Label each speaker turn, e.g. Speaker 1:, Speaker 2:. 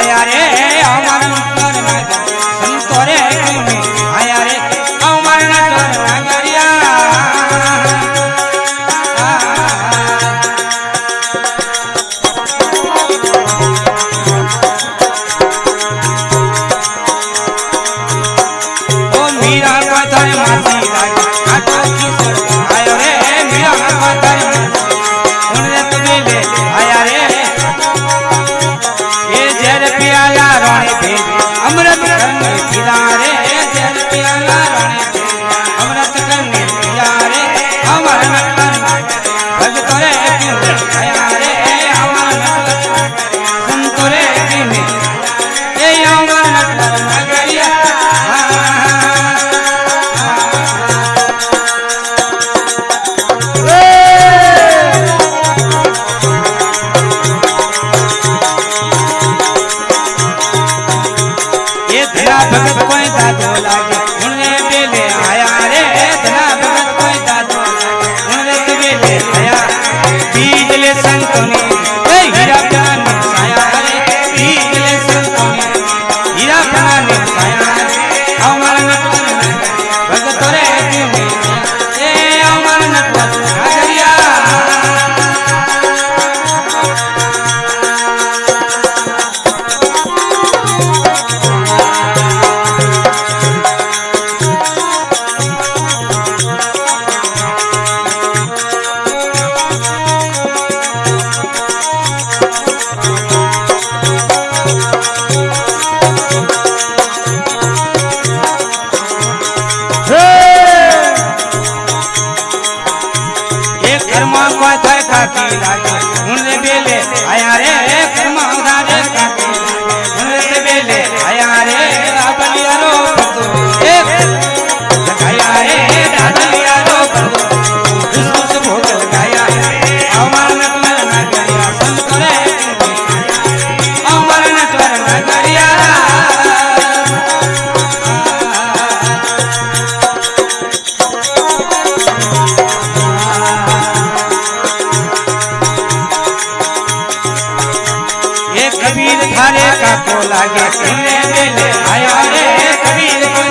Speaker 1: आया रे अमर नटवर नगर संतो रे क्यों आया रे अमर नटवर नगरिया ओ मीरा पत्थर मासी लागे आटो किशोर आयो रे मीरा पत्थर उनरे तुम्हें ले आया रे ये जर पियाला रानी भेज अमृत करने पिला रे जर पियाला रानी भेज अमृत करने पिला रे अमर नटवर भगत रे क्यों आया रे अमर नटवर संतो रे क्यों ए अमर नटवर नगरिया भगत कोई दादो लागे उनने बेले आया रे धना भगत कोई दादो उनने बेले आया बीजले संतोनी ए हीरा प्राण आया रे बीजले संतोनी हीरा प्राण आया अमर नटवर भगत रे क्यों ए अमर नटवर नगरिया काकी लागे उनरे बेले आया रे कर्मा उधारे काकी उनरे बेले आया रे राबलिया रो बंदो एक लगाया रे राबलिया रो बंदो विष्णु भोग लगाया अमर नटवर नगरिया संतो रे अमर नटवर नगरिया कबीर थारे का को लागे किले बेले आया रे कबीर को